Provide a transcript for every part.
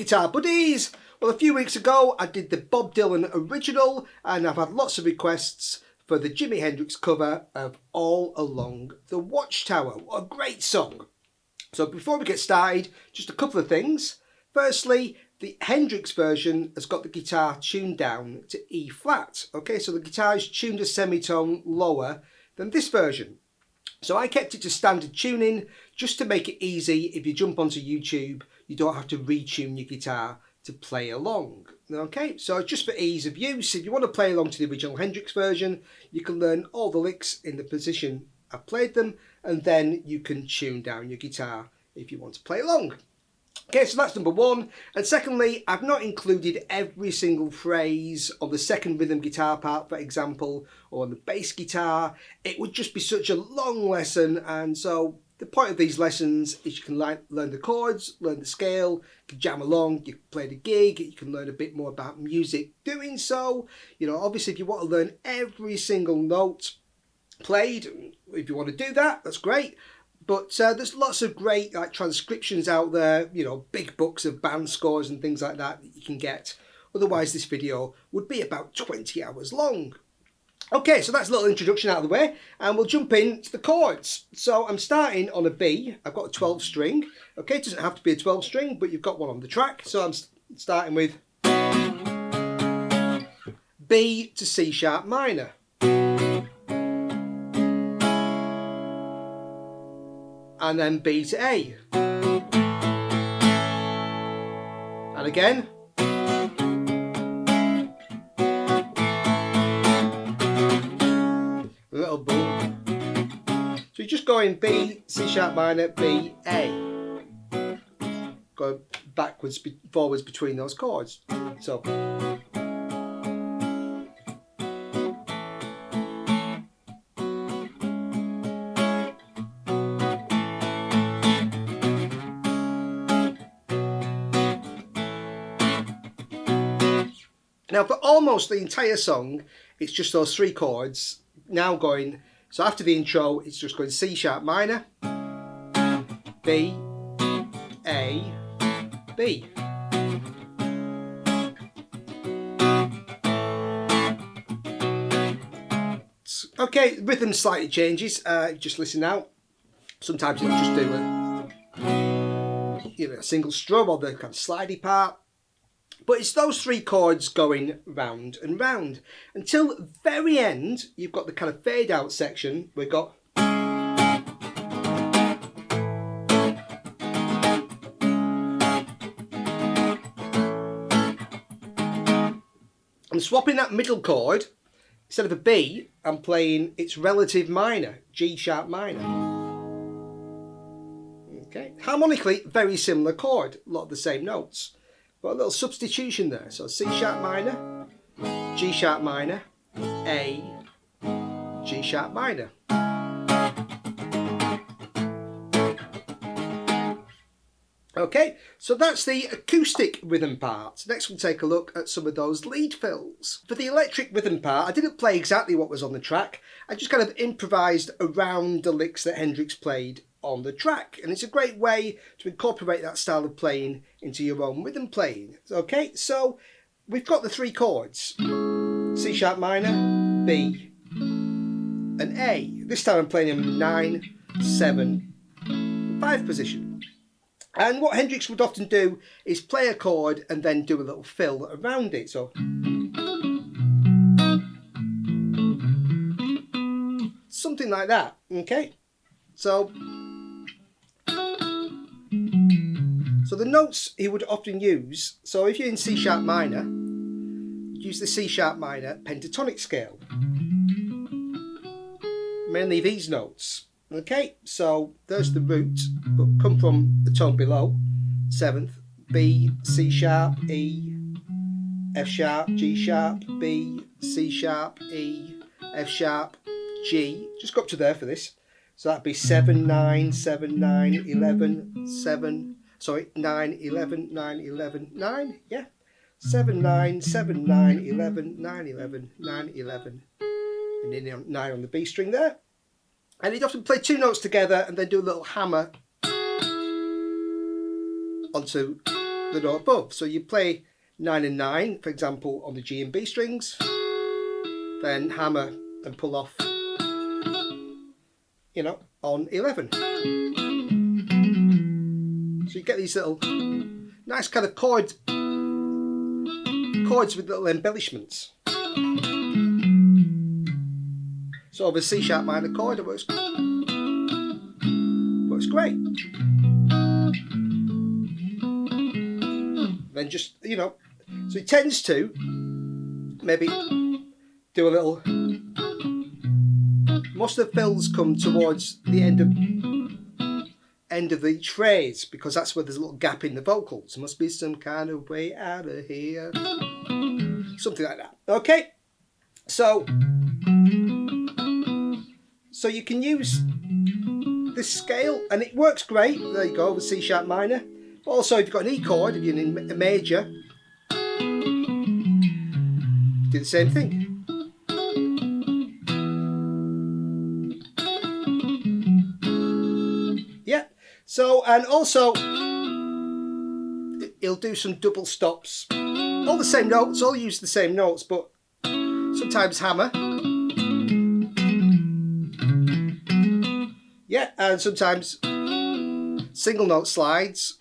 guitar buddies. Well, a few weeks ago I did the Bob Dylan original and I've had lots of requests for the Jimi Hendrix cover of All Along the Watchtower. What a great song. So before we get started, just a couple of things. Firstly, the Hendrix version has got the guitar tuned down to E flat. Okay, so the guitar is tuned a semitone lower than this version. So I kept it to standard tuning just to make it easy. If you jump onto YouTube, you don't have to retune your guitar to play along. Okay, so just for ease of use, if you want to play along to the original Hendrix version, you can learn all the licks in the position I played them, and then you can tune down your guitar if you want to play along. Okay, so that's number one. And secondly, I've not included every single phrase on the second rhythm guitar part, for example, or on the bass guitar. It would just be such a long lesson, and so the point of these lessons is you can learn the chords, learn the scale, you can jam along, you can play the gig, you can learn a bit more about music doing so. You know, obviously if you want to learn every single note played, if you want to do that, that's great. But there's lots of great transcriptions out there, you know, big books of band scores and things like that you can get. Otherwise this video would be about 20 hours long. Okay, so that's a little introduction out of the way, and we'll jump into the chords. So I'm starting on a B. I've got a 12 string. Okay, it doesn't have to be a 12 string, but you've got one on the track. So I'm starting with B to C sharp minor. And then B to A. And again. A little boom. So you're just going B, C sharp minor, B, A. Go backwards, forwards between those chords. So. Now for almost the entire song, it's just those three chords now going. So after the intro, it's just going C sharp minor, B, A, B. Okay, rhythm slightly changes. Just listen now. Sometimes it'll just do a single strum or the kind of slidey part. But it's those three chords going round and round until the very end. You've got the kind of fade out section. We've got I'm swapping that middle chord. Instead of a B, I'm playing its relative minor, G sharp minor. Okay, harmonically very similar chord, a lot of the same notes. But a little substitution there. So C sharp minor, G sharp minor, A, G sharp minor. Okay, so that's the acoustic rhythm part. Next we'll take a look at some of those lead fills. For the electric rhythm part, I didn't play exactly what was on the track. I just kind of improvised around the licks that Hendrix played on the track, and it's a great way to incorporate that style of playing into your own rhythm playing. Okay, so we've got the three chords, C sharp minor, B and A. This time I'm playing in 9, 7, 5 position. And what Hendrix would often do is play a chord and then do a little fill around it. So something like that. Okay, so the notes he would often use, so if you're in C sharp minor, use the C sharp minor pentatonic scale. Mainly these notes. Okay, so there's the root, but come from the tone below. 7th, B, C sharp, E, F sharp, G sharp, B, C sharp, E, F sharp, G. Just go up to there for this. So that'd be 7, 9, 7, 9, 11, 7. Sorry, 9, 11, 9, 11, 9, yeah. 7, 9, 7, 9, 11, 9, 11, 9, 11. And then 9 on the B string there. And he'd often play two notes together and then do a little hammer onto the note above. So you play 9 and 9, for example, on the G and B strings, then hammer and pull off, you know, on 11. So you get these little nice kind of chords with little embellishments. So of a C sharp minor chord, it works great. Then just, you know, so it tends to maybe do a little. Most of the fills come towards the end of each phrase, because that's where there's a little gap in the vocals. There must be some kind of way out of here, something like that. Okay, so you can use this scale and it works great. There you go, with C sharp minor. But also if you've got an E chord, if you're in a major, do the same thing. Yeah, so, and also he'll do some double stops. All the same notes, all use the same notes, but sometimes hammer. Yeah, and sometimes single note slides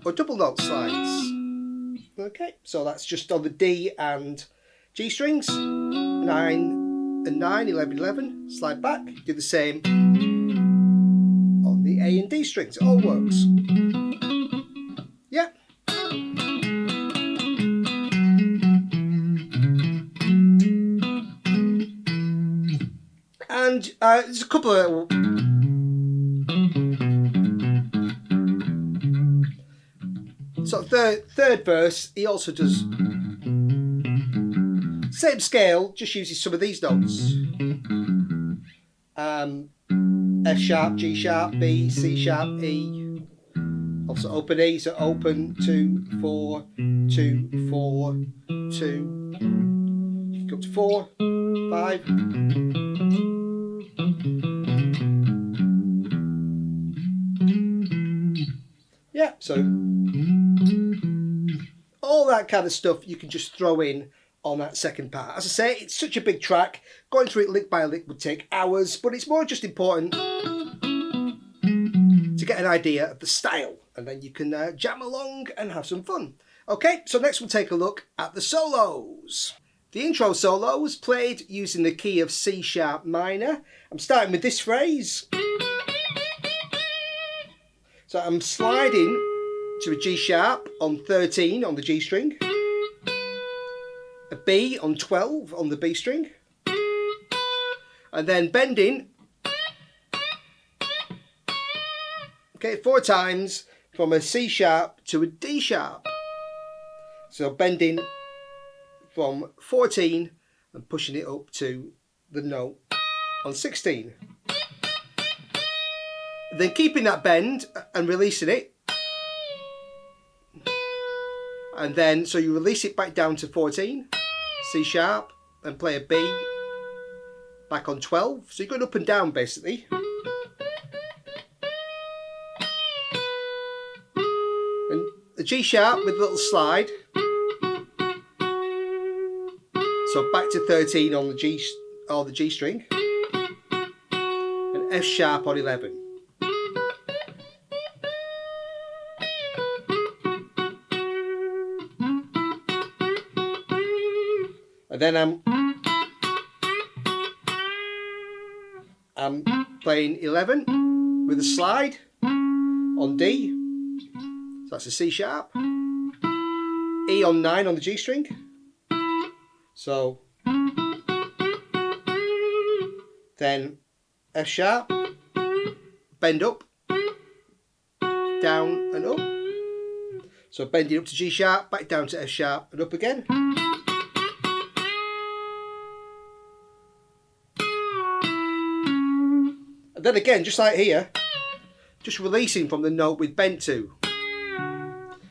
or double note slides. Okay, so that's just on the D and G strings. 9 and 9, 11, 11, slide back. Do the same on the A and D strings. It all works. Yeah. And there's a couple of so third verse, he also does same scale, just uses some of these notes. F sharp, G sharp, B, C sharp, E. Also open E, so open 2, 4, 2, 4, 2. You can go up to 4, 5. Yeah, so all that kind of stuff you can just throw in on that second part. As I say, it's such a big track. Going through it lick by lick would take hours, but it's more just important to get an idea of the style, and then you can jam along and have some fun. Okay, so next we'll take a look at the solos. The intro solo was played using the key of C sharp minor. I'm starting with this phrase. So I'm sliding to a G sharp on 13 on the G string, a B on 12 on the B string, and then bending, okay, 4 times from a C sharp to a D sharp. So bending from 14 and pushing it up to the note on 16. Then keeping that bend and releasing it. And then, so you release it back down to 14, C sharp, and play a B back on 12. So you're going up and down basically. And the G sharp with a little slide. So back to 13 on the G string. And F sharp on 11. And then I'm playing 11 with a slide on D, so that's a C sharp, E on 9 on the G string, so then F sharp, bend up, down and up, so bending up to G sharp, back down to F sharp and up again. And then again, just like here, just releasing from the note with bend to.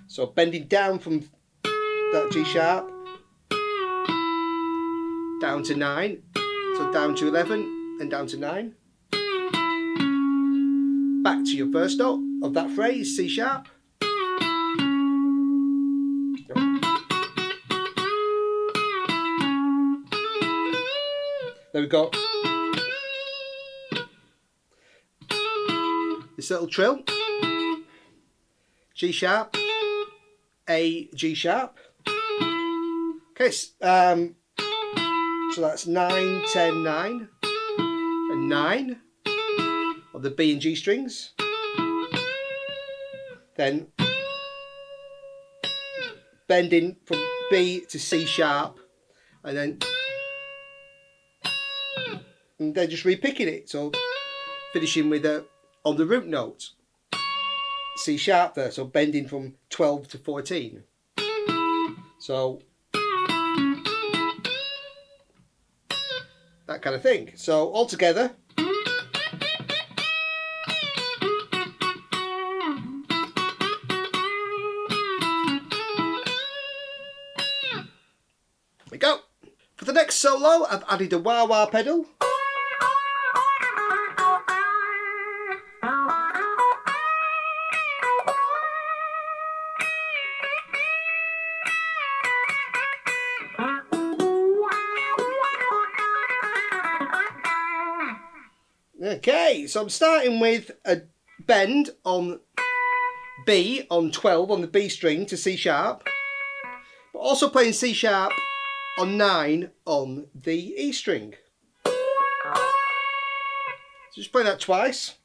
So bending down from that G sharp, down to 9, so down to 11 and down to 9. Back to your first note of that phrase, C sharp. Then we've got this little trill, G sharp, A, G sharp. Okay, so that's 9, 10, 9, and 9 on the B and G strings. Then bending from B to C sharp, and then just repicking it. So finishing with on the root note, C sharp there. So bending from 12 to 14. So that kind of thing. So all together. There we go. For the next solo, I've added a wah-wah pedal. Okay, so I'm starting with a bend on B on 12 on the B string to C sharp, but also playing C sharp on 9 on the E string. So just play that twice.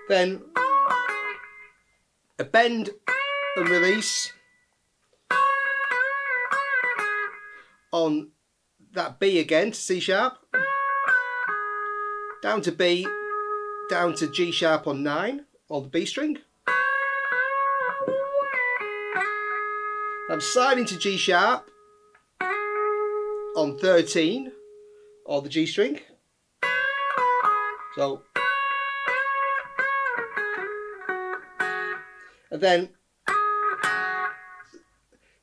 Then a bend and release on that B again to C sharp, down to B, down to G sharp on 9 on the B string. I'm sliding to G sharp on 13 on the G string. So, and then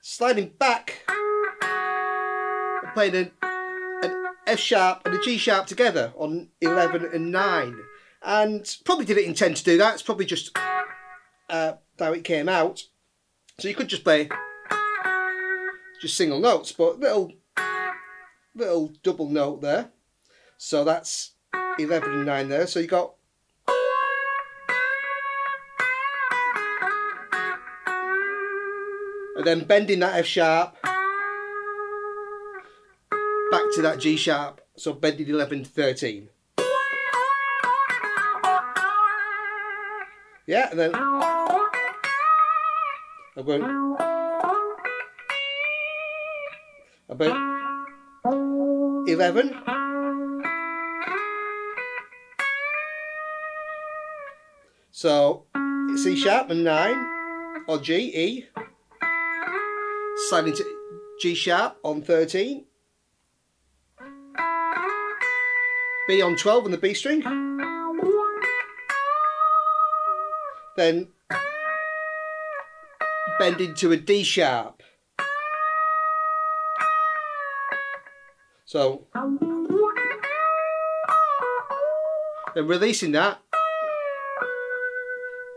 sliding back, playing an F sharp and a G sharp together on 11 and 9. And probably didn't intend to do that. It's probably just how it came out. So you could just play just single notes, but little double note there. So that's 11 and 9 there. So you got and then bending that F sharp back to that G sharp, so bending 11 to 13. Yeah, and then about 11. So C sharp and 9, or G, E, sliding to G sharp on 13. B on 12 on the B string. Then bend into a D sharp. So then releasing that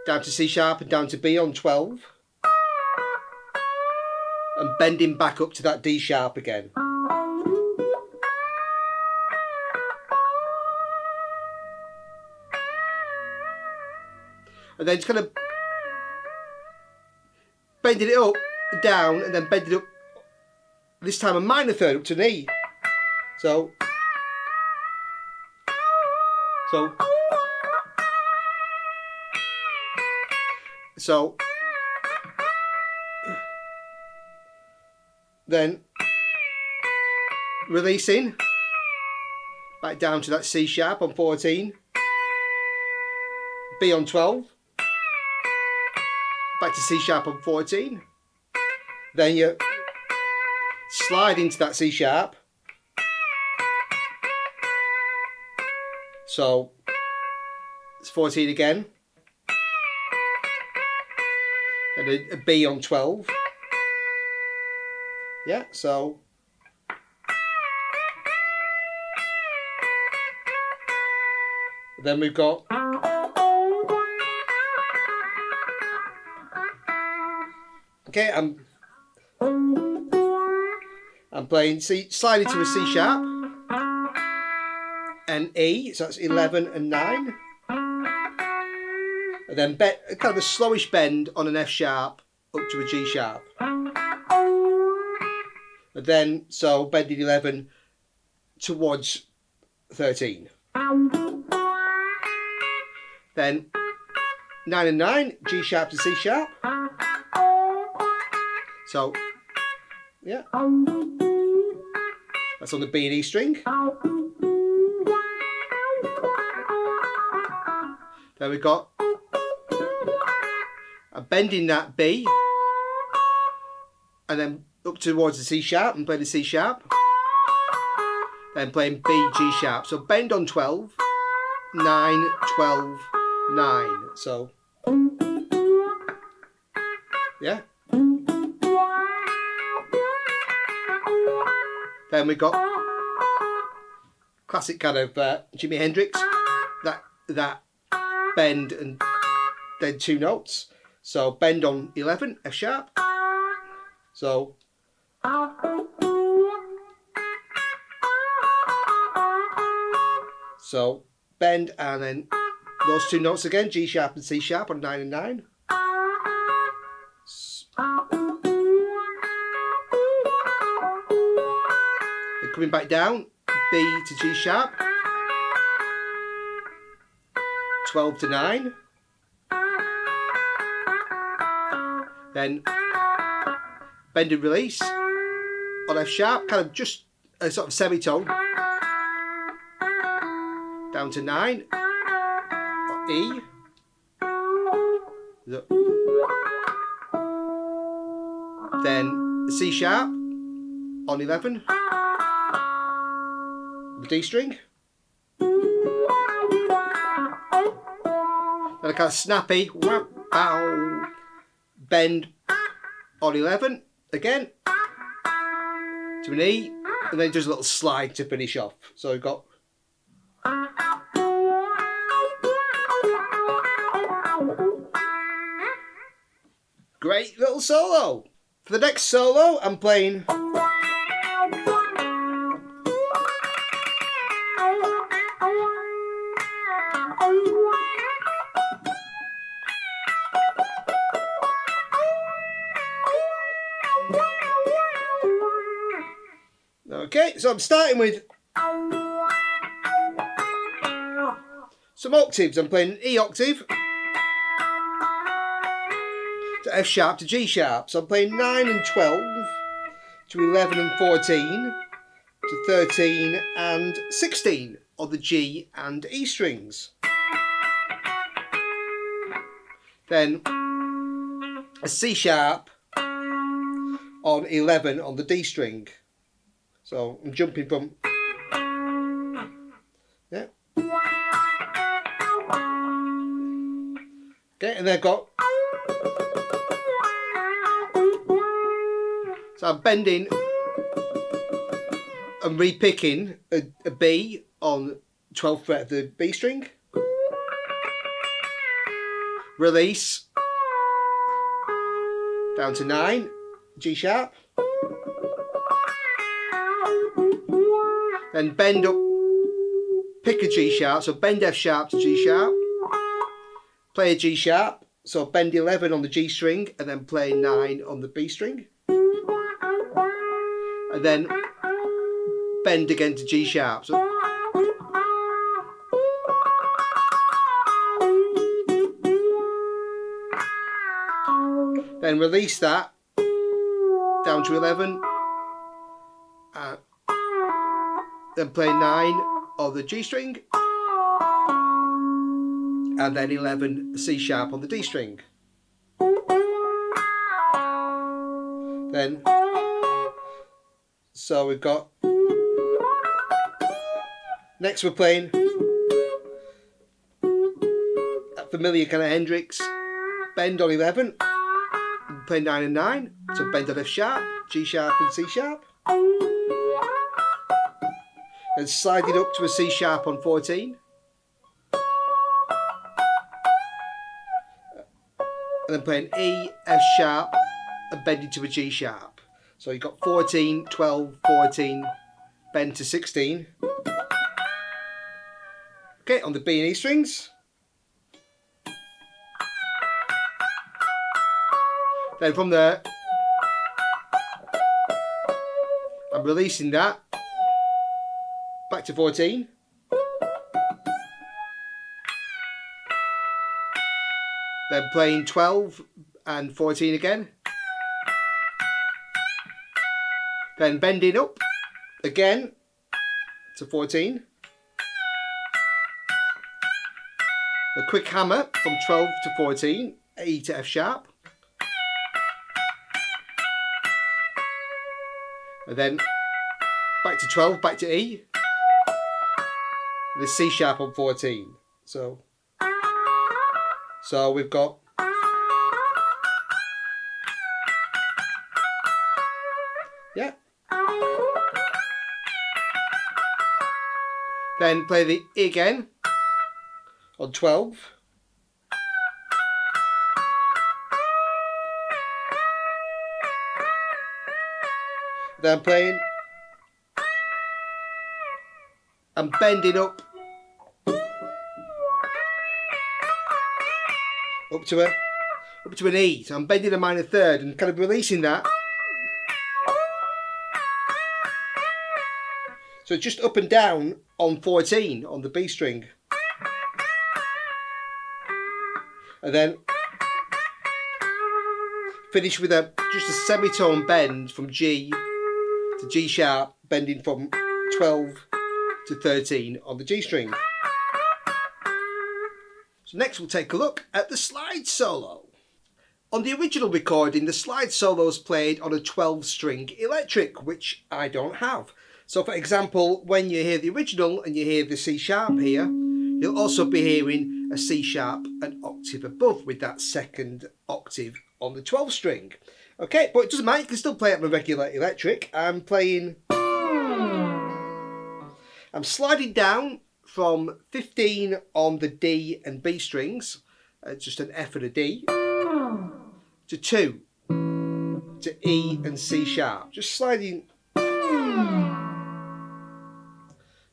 down to C sharp and down to B on 12. And bending back up to that D sharp again. And then just kind of bending it up, down, and then bending it up, this time a minor third up to an E. So then releasing back down to that C sharp on 14, B on 12, back to C sharp on 14, then you slide into that C sharp, so it's 14 again, and a B on 12, yeah, so then we've got okay, I'm I'm playing C, sliding to a C sharp and E, so that's 11 and 9. And then kind of a slowish bend on an F sharp up to a G sharp. And then, so bending 11 towards 13. Then 9 and 9, G sharp to C sharp. So, yeah. That's on the B and E string. Then we've got a bending that B and then up towards the C sharp and play the C sharp. Then playing B, G sharp. So bend on 12, 9, 12, 9. So, yeah. Then we got classic kind of Jimi Hendrix, that bend and then 2 notes. So bend on 11, F sharp. So bend and then those 2 notes again, G sharp and C sharp on 9 and 9. Then coming back down, B to G sharp, 12 to 9. Then bend and release on F sharp, kind of just a sort of semitone, down to 9, or E. Then C sharp on 11, the D string. Then a kind of snappy bend on 11 again to an E, and then just a little slide to finish off. So we've got great little solo. For the next solo, I'm playing okay, so I'm starting with some octaves. I'm playing an E octave to F sharp to G sharp. So I'm playing 9 and 12 to 11 and 14 to 13 and 16 on the G and E strings. Then a C sharp on 11 on the D string. So I'm jumping from, yeah. Okay, and then I've got, so I'm bending and re-picking a B on 12th fret of the B string. Release down to 9, G sharp. Then bend up, pick a G sharp, so bend F sharp to G sharp. Play a G sharp, so bend 11 on the G string and then play 9 on the B string. And then bend again to G sharp. So then release that down to 11. Then play 9 on the G string. And then 11 C sharp on the D string. Then, so we've got, next we're playing that familiar kind of Hendrix, bend on 11, and play 9 and 9, so bend on F sharp, G sharp and C sharp. And slide it up to a C sharp on 14. And then play an E, F sharp, and bend it to a G sharp. So you've got 14, 12, 14, bend to 16. Okay, on the B and E strings. Then from there, I'm releasing that back to 14. Then playing 12 and 14 again. Then bending up again to 14. A quick hammer from 12 to 14, E to F sharp. And then back to 12, back to E. The C sharp on 14. So we've got Then play the E again on 12. Then playing and bending up to an E. So I'm bending a minor third and kind of releasing that. So it's just up and down on 14 on the B string. And then finish with just a semitone bend from G to G sharp, bending from 12 to 13 on the G string. So next we'll take a look at the slide solo. On the original recording, the slide solo is played on a 12-string electric, which I don't have. So for example, when you hear the original and you hear the C sharp here, you'll also be hearing a C sharp an octave above with that second octave on the 12 string. Okay, but it doesn't matter, you can still play it on a regular electric. I'm sliding down from 15 on the D and B strings, just an F and a D, to 2, to E and C sharp, just sliding.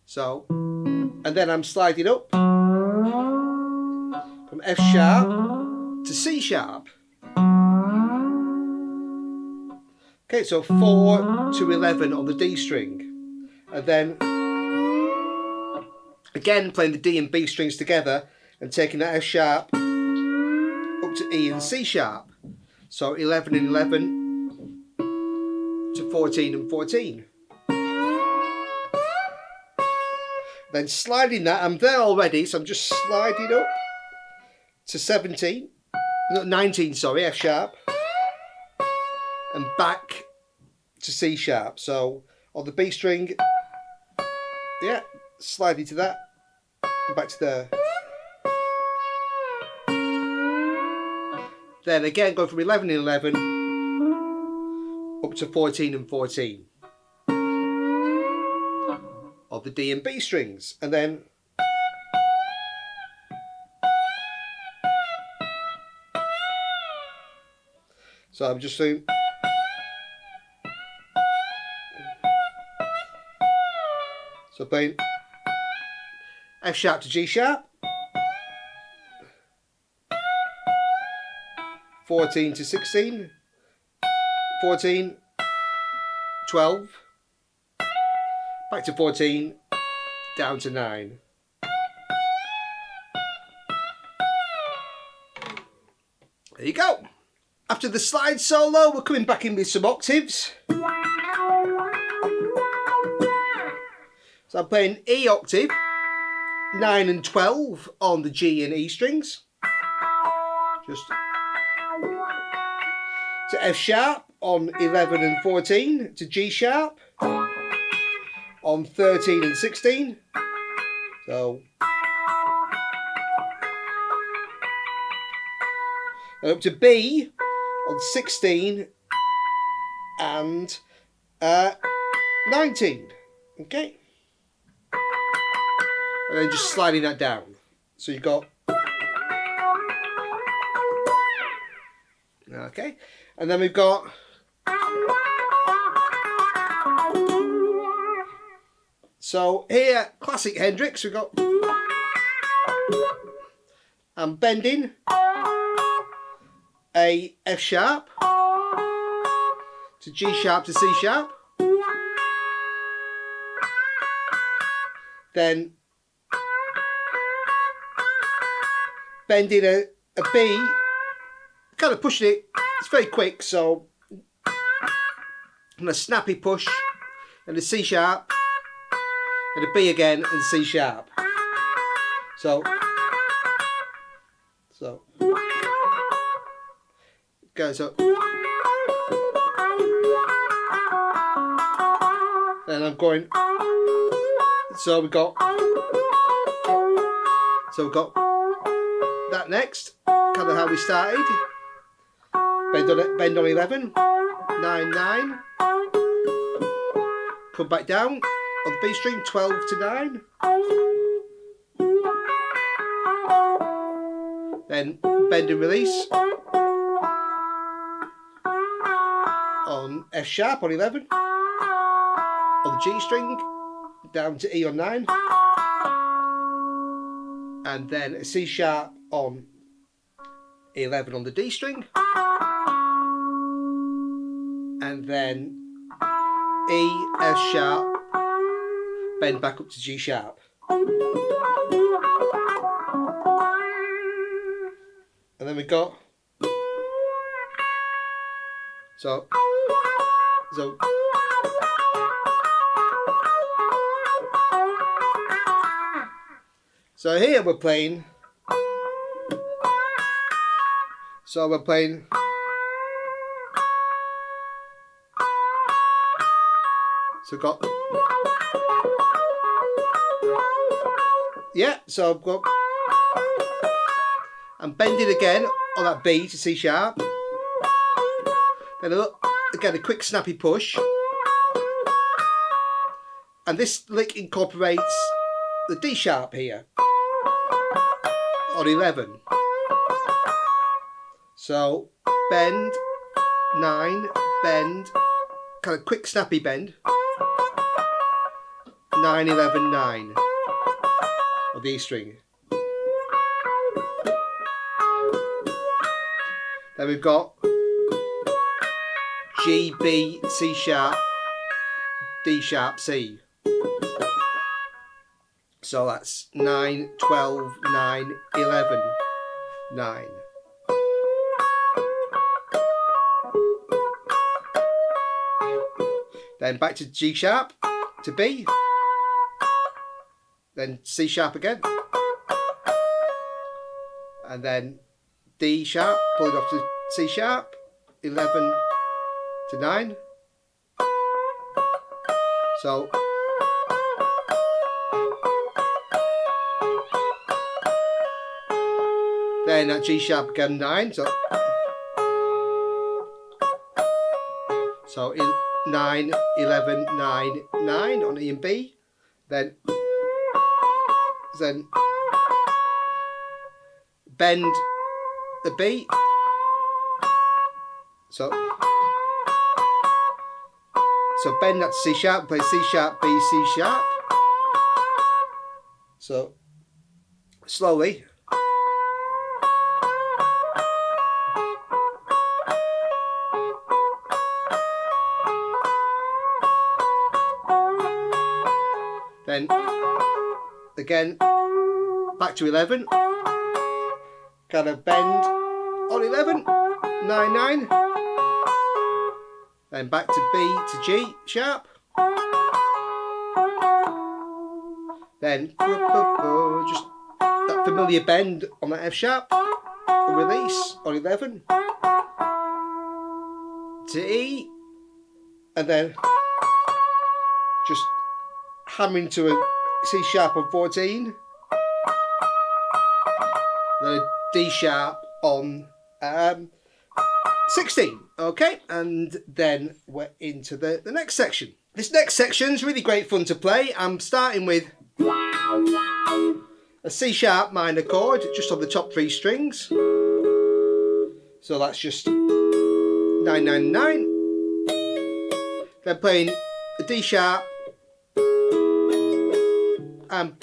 So, and then I'm sliding up from F sharp to C sharp. Okay, so 4 to 11 on the D string. And then, again, playing the D and B strings together and taking that F sharp up to E and C sharp. So 11 and 11 to 14 and 14. Then sliding that, I'm there already, so I'm just sliding up to 19, sorry, F sharp, and back to C sharp. So on the B string, yeah, sliding to that, and back to there. Then again, go from 11 and 11 up to 14 and 14. Of the D and B strings, and then so I'm just doing playing F sharp to G sharp, 14 to 16, 14, 12, back to 14, down to 9. There you go. After the slide solo, we're coming back in with some octaves. So I'm playing E octave, 9 and 12 on the G and E strings. Just to F sharp on 11 and 14, to G sharp on 13 and 16. So and up to B on 16 and 19. Okay. And then just sliding that down. So you've got, okay, and then we've got So here, classic Hendrix, we've got, I'm bending a F sharp to G sharp to C sharp, then bending a B, kind of pushing it, it's very quick, so and a snappy push and a C sharp and a B again and C sharp. So it goes up. And I'm going, so we've got that next, kind of how we started. Bend on 11, 9, 9. Come back down on the B string, 12 to 9. Then bend and release on F sharp on 11. On the G string, down to E on 9. And then a C sharp on 11 on the D string. And then E, F sharp, bend back up to G sharp. And then we got, so here we're playing, so we're playing, so got, yeah, so I've got, I'm bending again on that B to C sharp, then again a quick snappy push, and this lick incorporates the D sharp here on 11. So bend, 9, bend, kind of quick snappy bend, 9, 11, 9 on the E string. Then we've got G, B, C sharp, D sharp, C. So that's 9, 12, 9, 11, 9. Then back to G sharp, to B. Then C sharp again. And then D sharp, pulling off to C sharp, 11 to 9. So then at G sharp again 9. So 9, 11, 9, 9 on E and B. Then bend the B. So bend that to C sharp, play C sharp, B, C sharp. So slowly. Then again back to 11. Kind of bend on 11, 9, 9. Then back to B to G sharp. Then just that familiar bend on that F sharp. Release on 11 to E, and then just hammering to a C sharp on 14. Then a D sharp on 16. Okay, and then we're into the next section. This next section is really great fun to play. I'm starting with a C sharp minor chord just on the top 3 strings. So that's just 9, 9, 9. Then playing a D sharp on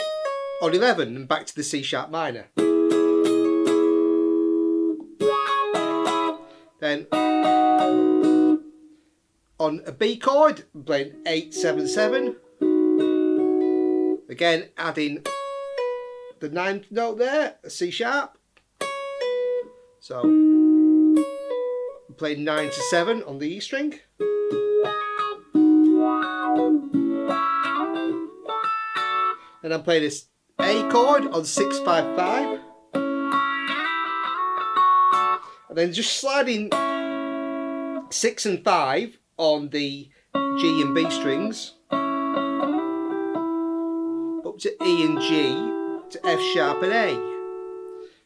11 and back to the C sharp minor. Then on a B chord, I'm playing 8, 7, 7. Again, adding the 9th note there, a C sharp. So I'm playing 9 to 7 on the E string. And I'm playing this A chord on 6, 5, 5. And then just sliding 6 and 5 on the G and B strings up to E and G to F sharp and A.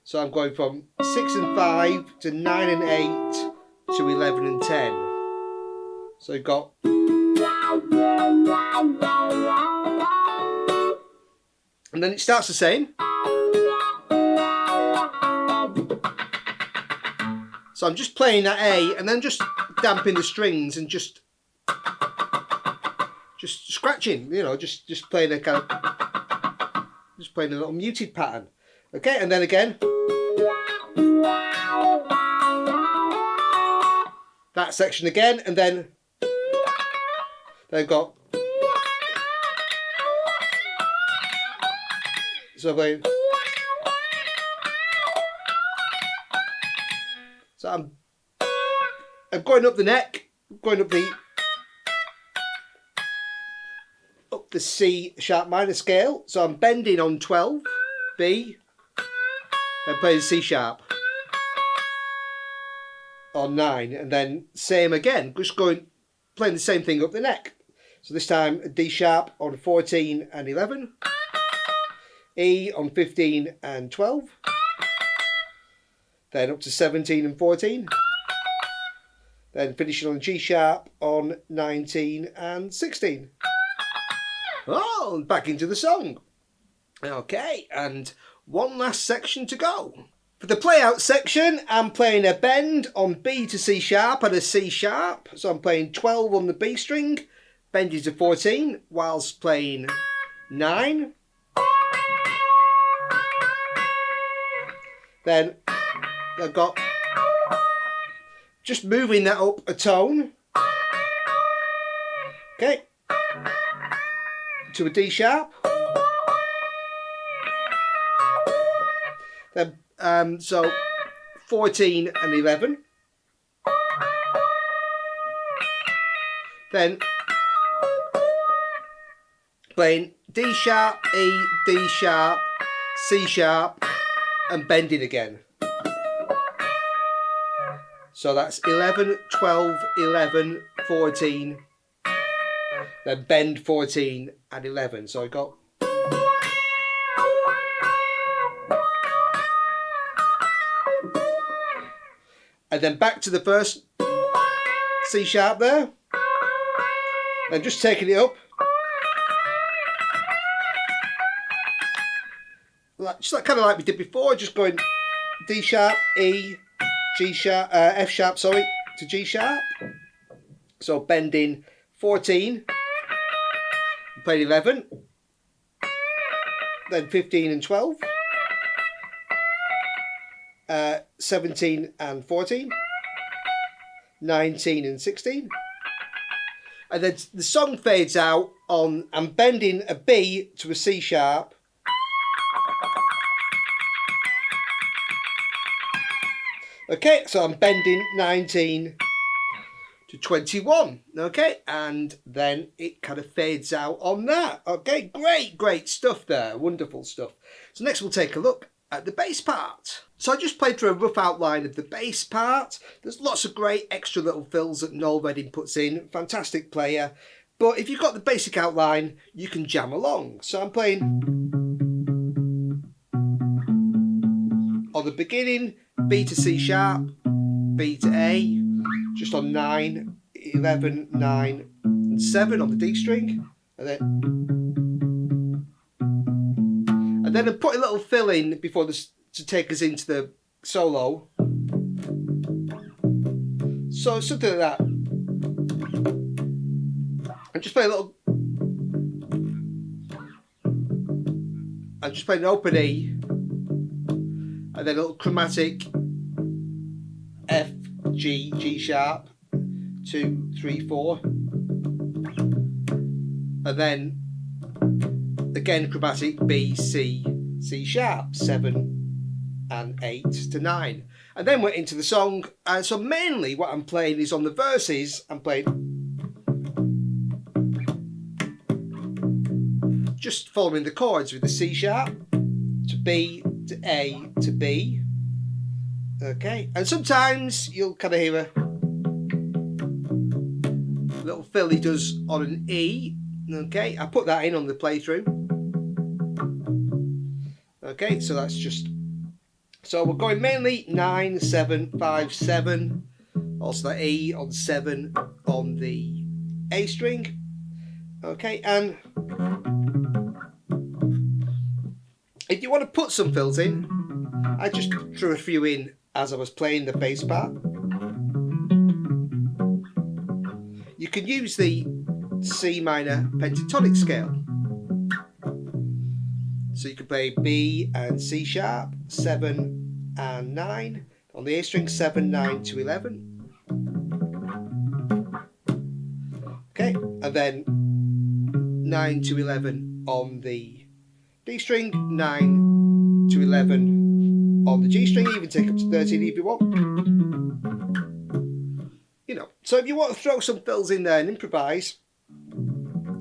So I'm going from 6 and 5 to 9 and 8 to 11 and 10. So you've got and then it starts the same. So I'm just playing that A and then just damping the strings and just scratching, you know, just playing a kind of, just playing a little muted pattern. Okay, and then again. That section again, and then they've got. So I'm going up the neck, going up the C sharp minor scale. So I'm bending on 12, B, then playing C sharp on 9, and then same again, just playing the same thing up the neck. So this time a D sharp on 14 and 11. E on 15 and 12, then up to 17 and 14, then finishing on G sharp on 19 and 16. Oh, and back into the song. Okay, and one last section to go. For the play out section, I'm playing a bend on B to C sharp and a C sharp. So I'm playing 12 on the B string, bending to 14, whilst playing 9. Then I've got just moving that up a tone, okay, to a D sharp. Then so 14 and 11. Then playing D sharp, E, D sharp, C sharp, and bending again. So that's 11, 12, 11, 14, then bend 14 and 11. So I got and then back to the first C sharp there, and just taking it up. Just like, kind of like we did before, just going D sharp, E, G sharp, F sharp, sorry, to G sharp. So bending 14, playing 11, then 15 and 12, 17 and 14, 19 and 16. And then the song fades out on, I'm bending a B to a C sharp, okay, so I'm bending 19 to 21, okay, and then it kind of fades out on that. Okay, great stuff there, wonderful stuff. So next we'll take a look at the bass part. So I just played through a rough outline of the bass part. There's lots of great extra little fills that Noel Redding puts in, fantastic player. But if you've got the basic outline, you can jam along. So I'm playing on the beginning, B to C sharp, B to A, just on 9, 11, 9 and 7 on the D string, and then I put a little fill in before this to take us into the solo. So something like that. And just play a little. I'm just playing an open E, and then a little chromatic F, G, G sharp, 2, 3, 4, and then again chromatic B, C, C sharp, 7 and 8 to 9, and then we're into the song. So mainly what I'm playing is on the verses, I'm playing just following the chords with the C sharp to B to A to B. Okay, and sometimes you'll kind of hear a little fill he does on an E. Okay, I put that in on the playthrough. Okay, so that's just, so we're going mainly 9, 7, 5, 7. Also that E on 7 on the A string. Okay, and if you want to put some fills in, I just threw a few in as I was playing the bass part. You can use the C minor pentatonic scale. So you can play B and C sharp, 7 and 9. On the A string, 7, 9 to 11. Okay, and then 9 to 11 on the D string, 9 to 11 on the G string, even take up to 13 if you want. You know, so if you want to throw some fills in there and improvise,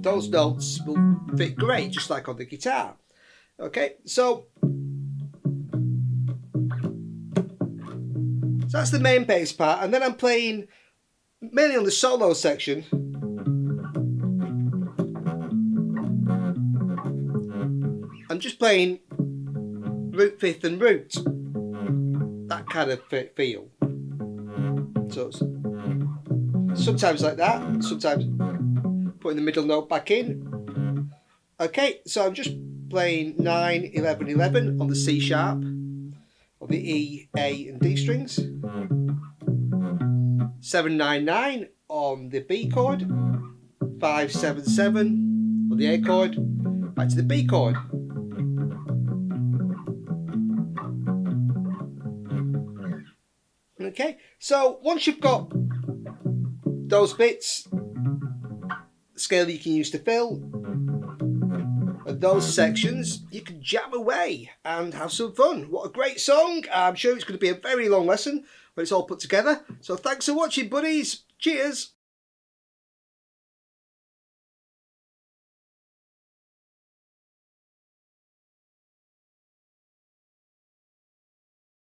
those notes will fit great, just like on the guitar. Okay, so that's the main bass part, and then I'm playing mainly on the solo section. I'm just playing root, fifth and root, that kind of feel. So it's sometimes like that, sometimes putting the middle note back in. Okay, so I'm just playing 9, 11, 11 on the C sharp, on the E, A and D strings, 7, 9, 9 on the B chord, 5, 7, 7 on the A chord, back to the B chord. Okay, so once you've got those bits, scale you can use to fill, and those sections, you can jam away and have some fun. What a great song. I'm sure it's going to be a very long lesson when it's all put together. So thanks for watching, buddies. Cheers.